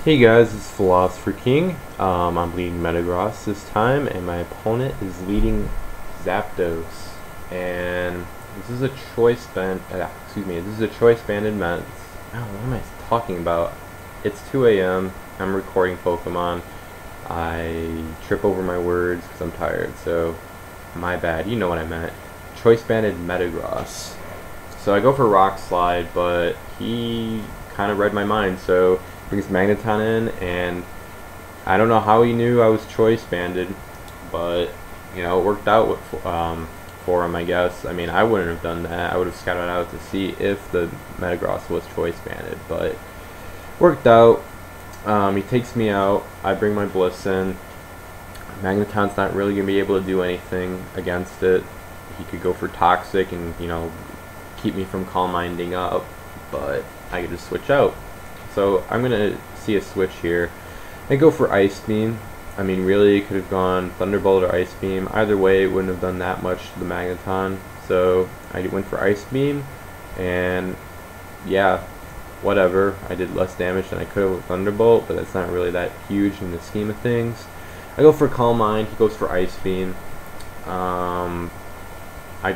Hey guys, it's PhilosopherKing. I'm leading Metagross this time, and my opponent is leading Zapdos. And this is a choice band. This is a choice banded Mets. Oh, what am I talking about? It's 2 a.m. I'm recording Pokemon. I trip over my words because I'm tired. So my bad. You know what I meant. Choice banded Metagross. So I go for Rock Slide, but he kind of read my mind. So brings Magneton in, and I don't know how he knew I was choice banded, but you know, it worked out with, for him, I guess. I mean, I wouldn't have done that. I would have scouted out to see if the Metagross was choice banded, but worked out. He takes me out. I bring my Bliss in. Magneton's not really gonna be able to do anything against it. He could go for Toxic and, you know, keep me from Calm Minding up, but I could just switch out. So I'm going to see a switch here. I go for Ice Beam. I mean, really, could have gone Thunderbolt or Ice Beam. Either way, it wouldn't have done that much to the Magneton. So I went for Ice Beam, and yeah, whatever. I did less damage than I could have with Thunderbolt, but that's not really that huge in the scheme of things. I go for Calm Mind. He goes for Ice Beam. I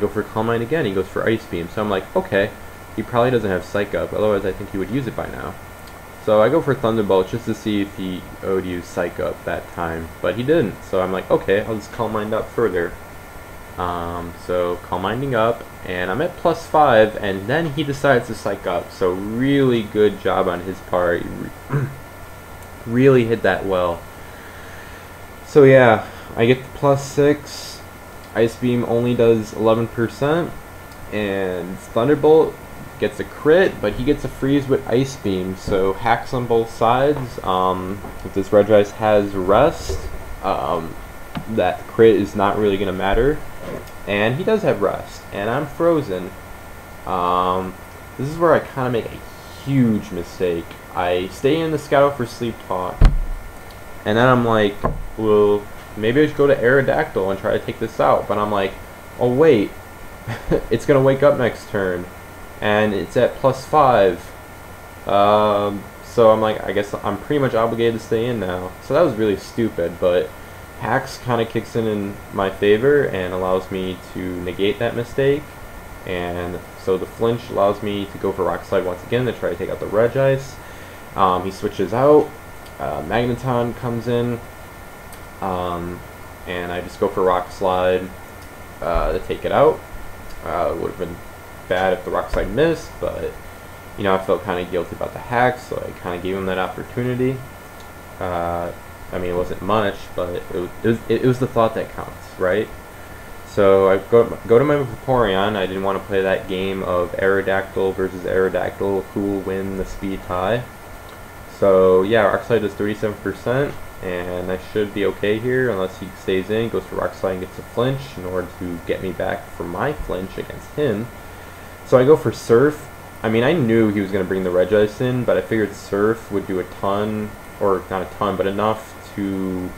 go for Calm Mind again. He goes for Ice Beam. So I'm like, okay, he probably doesn't have Psych Up. Otherwise, I think he would use it by now. So I go for Thunderbolt just to see if he would use Psych Up that time, but he didn't. So I'm like, okay, I'll just Calm Mind up further. So Calm Minding up, and I'm at +5, and then he decides to Psych Up. So really good job on his part. He really hit that well. So yeah, I get the +6. Ice Beam only does 11%, and Thunderbolt gets a crit, but he gets a freeze with Ice Beam, so hacks on both sides. If this Regice has Rest, that crit is not really going to matter, and he does have Rest, and I'm frozen. This is where I kind of make a huge mistake. I stay in the Scout for Sleep Talk, and then I'm like, well, maybe I should go to Aerodactyl and try to take this out, but I'm like, oh wait, it's going to wake up next turn, and it's at +5, so I'm like, I guess I'm pretty much obligated to stay in now. So that was really stupid, but Hacks kind of kicks in my favor and allows me to negate that mistake, and so the flinch allows me to go for Rock Slide once again to try to take out the Regice. He switches out, Magneton comes in, and I just go for Rock Slide to take it out. It would have been bad if the Rock Slide missed, but you know, I felt kind of guilty about the hack, so I kind of gave him that opportunity. I mean, it wasn't much, but it was the thought that counts, right? So I go to my Vaporeon. I didn't want to play that game of Aerodactyl versus Aerodactyl, who will win the speed tie. So yeah, Rock Slide does 37%, and I should be okay here unless he stays in, goes for Rock Slide and gets a flinch in order to get me back for my flinch against him. So I go for Surf. I mean, I knew he was going to bring the Regice in, but I figured Surf would do a ton, or not a ton, but enough to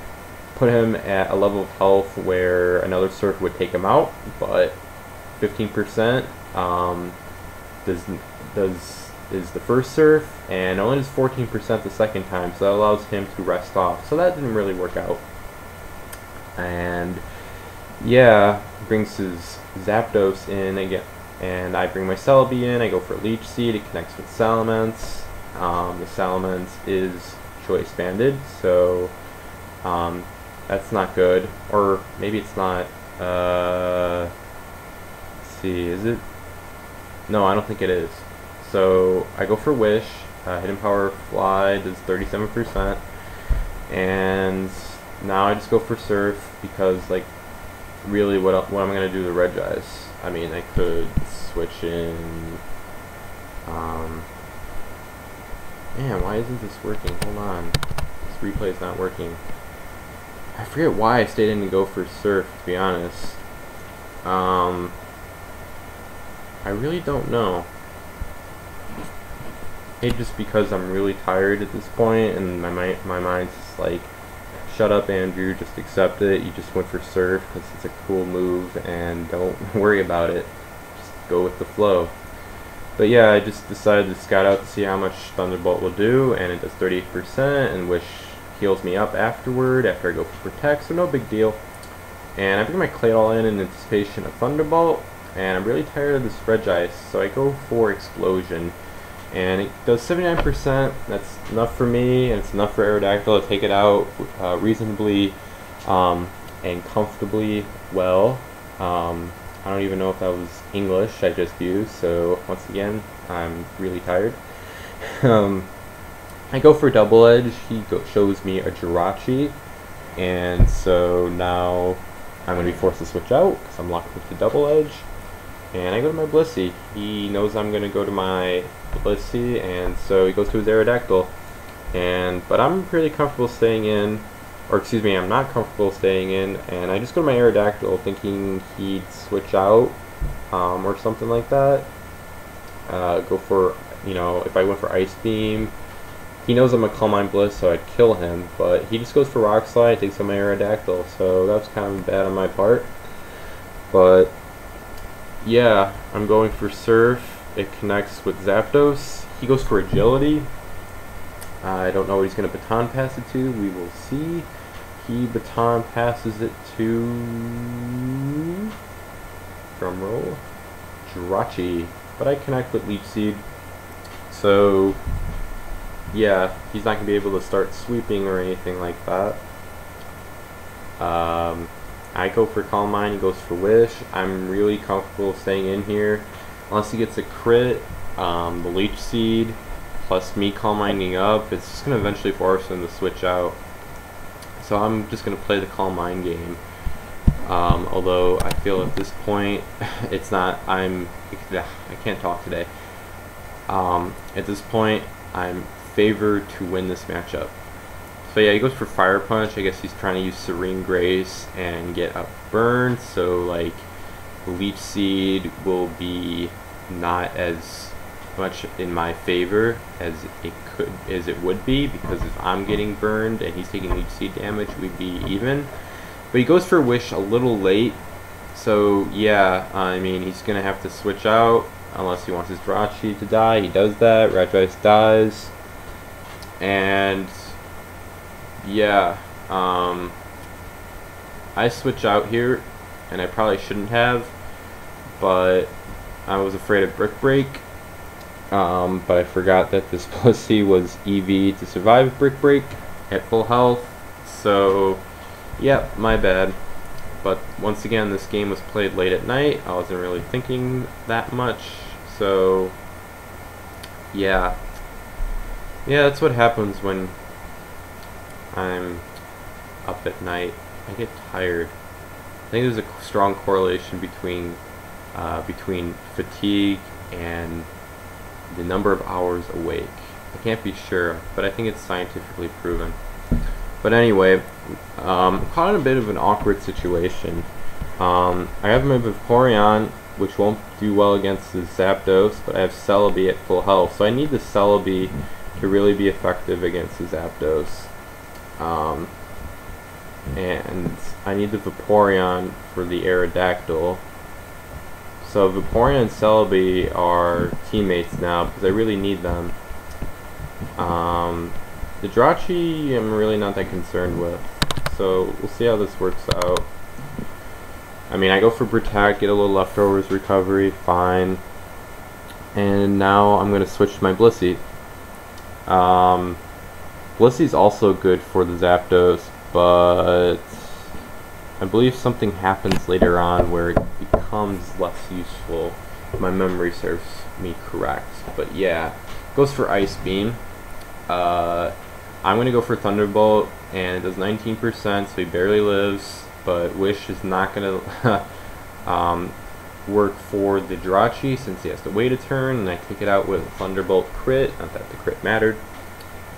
put him at a level of health where another Surf would take him out, but 15% is the first Surf, and only does 14% the second time, so that allows him to rest off. So that didn't really work out. And yeah, brings his Zapdos in again, and I bring my Celebi in. I go for Leech Seed. It connects with Salamence. The Salamence is choice banded, so that's not good. Or maybe it's not. Let's see, is it? No, I don't think it is. So I go for Wish. Hidden Power Fly does 37%, and now I just go for Surf because, like, really, what am I gonna do to Regice? I mean, I could switch in. Man, why isn't this working? Hold on, this replay is not working. I forget why I stayed in to go for Surf, to be honest. I really don't know. Maybe just because I'm really tired at this point, and my mind's just like, shut up, Andrew, just accept it. You just went for Surf because it's a cool move, and don't worry about it. Just go with the flow. But yeah, I just decided to scout out to see how much Thunderbolt will do, and it does 38%, and Wish heals me up afterward after I go for Protect, so no big deal. And I bring my Claydol in anticipation of Thunderbolt, and I'm really tired of this Regice, so I go for Explosion. And it does 79%, that's enough for me, and it's enough for Aerodactyl to take it out reasonably and comfortably well. I don't even know if that was English I just used, so once again, I'm really tired. I go for Double Edge, he shows me a Jirachi, and so now I'm going to be forced to switch out because I'm locked with the Double Edge. And I go to my Blissey. He knows I'm going to go to my Blissey, and so he goes to his Aerodactyl. But I'm pretty comfortable staying in, or excuse me, I'm not comfortable staying in, and I just go to my Aerodactyl thinking he'd switch out or something like that. Go for, you know, if I went for Ice Beam, he knows I'm going to Calm Mind Bliss, so I'd kill him, but he just goes for Rock Slide, takes on my Aerodactyl, so that was kind of bad on my part. But yeah, I'm going for Surf. It connects with Zapdos. He goes for Agility. I don't know what he's going to Baton Pass it to. We will see. He Baton Passes it to... drumroll. Jirachi. But I connect with Leech Seed. So, yeah, he's not going to be able to start sweeping or anything like that. I go for Calm Mind, he goes for Wish. I'm really comfortable staying in here. Unless he gets a crit, the Leech Seed, plus me Calm Minding up, it's just going to eventually force him to switch out. So I'm just going to play the Calm Mind game. Although I feel at this point, it's not, I can't talk today. At this point, I'm favored to win this matchup. So yeah, he goes for Fire Punch. I guess he's trying to use Serene Grace and get up burned, so like Leech Seed will be not as much in my favor as it would be, because if I'm getting burned and he's taking Leech Seed damage, we'd be even. But he goes for Wish a little late, so yeah, I mean, he's gonna have to switch out unless he wants his Jirachi to die. He does that, Regice dies, and yeah, I switch out here, and I probably shouldn't have, but I was afraid of Brick Break, but I forgot that this Blissey was EV to survive Brick Break at full health, so yeah, my bad. But once again, this game was played late at night, I wasn't really thinking that much, so yeah, that's what happens when I'm up at night. I get tired. I think there's a strong correlation between fatigue and the number of hours awake. I can't be sure, but I think it's scientifically proven. But anyway, I'm caught in a bit of an awkward situation. I have my Vaporeon, which won't do well against the Zapdos, but I have Celebi at full health, so I need the Celebi to really be effective against the Zapdos. And I need the Vaporeon for the Aerodactyl. So Vaporeon and Celebi are teammates now because I really need them. The Jirachi I'm really not that concerned with, so we'll see how this works out. I mean, I go for Protect, get a little leftovers recovery, fine. And now I'm going to switch to my Blissey. Blissey's also good for the Zapdos, but I believe something happens later on where it becomes less useful, if my memory serves me correct. But yeah, goes for Ice Beam. I'm going to go for Thunderbolt, and it does 19%, so he barely lives, but Wish is not going to work for the Jirachi since he has to wait a turn, and I take it out with Thunderbolt crit, not that the crit mattered.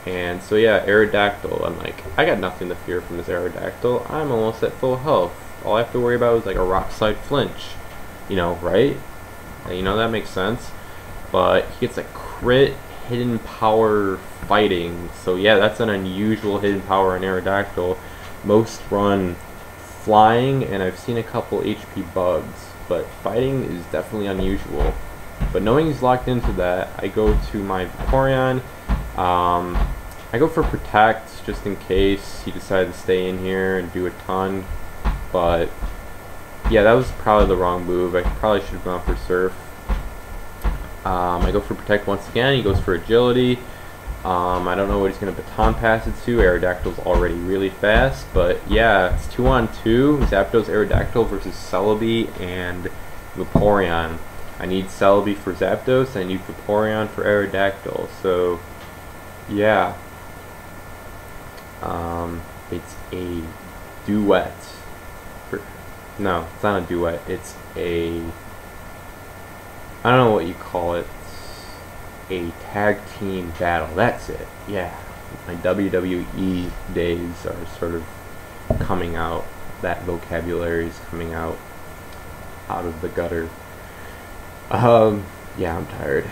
And so yeah, Aerodactyl, I'm like, I got nothing to fear from this Aerodactyl. I'm almost at full health. All I have to worry about is like a Rock Slide flinch. You know, right? You know, that makes sense. But he gets a crit hidden power fighting. So yeah, that's an unusual hidden power in Aerodactyl. Most run flying, and I've seen a couple HP bugs, but fighting is definitely unusual. But knowing he's locked into that, I go to my Vaporeon. I go for Protect just in case he decided to stay in here and do a ton. But yeah, that was probably the wrong move. I probably should have gone for Surf. I go for Protect once again. He goes for Agility. I don't know what he's going to Baton Pass it to. Aerodactyl's already really fast. But yeah, it's 2-on-2. Zapdos Aerodactyl versus Celebi and Vaporeon. I need Celebi for Zapdos. I need Vaporeon for Aerodactyl. So yeah. It's a duet. No, it's not a duet. It's a... I don't know what you call it. A tag team battle. That's it. Yeah. My WWE days are sort of coming out. That vocabulary is coming out of the gutter. Yeah, I'm tired.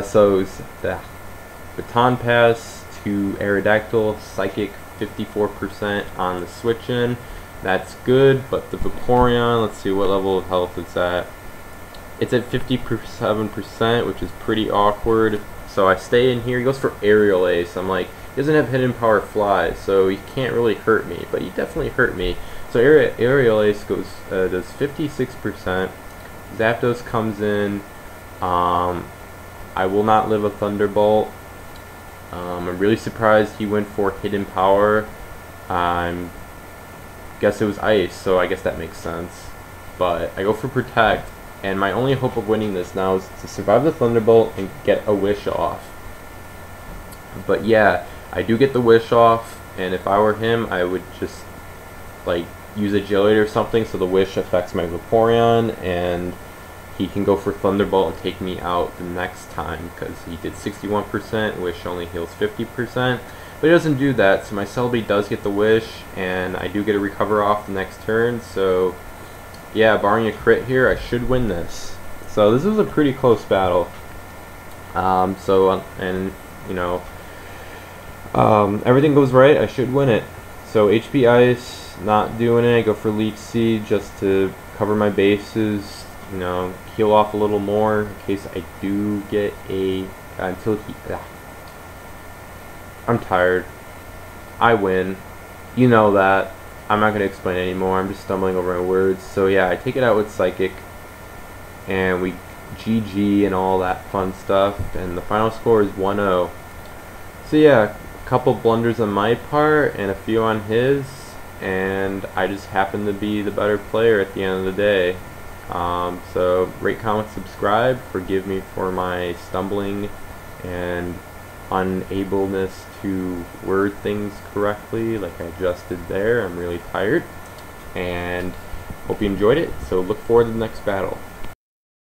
So the Baton Pass to Aerodactyl, Psychic 54% on the switch in. That's good, but the Vaporeon, let's see what level of health it's at. It's at 57%, which is pretty awkward. So I stay in here. He goes for Aerial Ace. I'm like, he doesn't have Hidden Power Fly, so he can't really hurt me, but he definitely hurt me. So Aerial Ace goes does 56%. Zapdos comes in. I will not live a Thunderbolt. I'm really surprised he went for Hidden Power. Guess it was Ice, so I guess that makes sense. But I go for Protect, and my only hope of winning this now is to survive the Thunderbolt and get a Wish off. But yeah, I do get the Wish off, and if I were him, I would just like use Agility or something so the Wish affects my Vaporeon, and he can go for Thunderbolt and take me out the next time, because he did 61%, Wish only heals 50%. But he doesn't do that, so my Celebi does get the Wish, and I do get a Recover off the next turn, so yeah, barring a crit here, I should win this. So this is a pretty close battle. And you know, everything goes right, I should win it. So HP Ice, not doing it, I go for Leech Seed just to cover my bases, you know, heal off a little more in case I do get a, I'm tired. I win. You know that. I'm not going to explain anymore. I'm just stumbling over my words. So yeah, I take it out with Psychic. And we GG and all that fun stuff. And the final score is 1-0. So yeah, a couple blunders on my part and a few on his. And I just happen to be the better player at the end of the day. So rate, comment, subscribe. Forgive me for my stumbling and unableness to word things correctly like I just did there. I'm really tired, and hope you enjoyed it, so look forward to the next battle.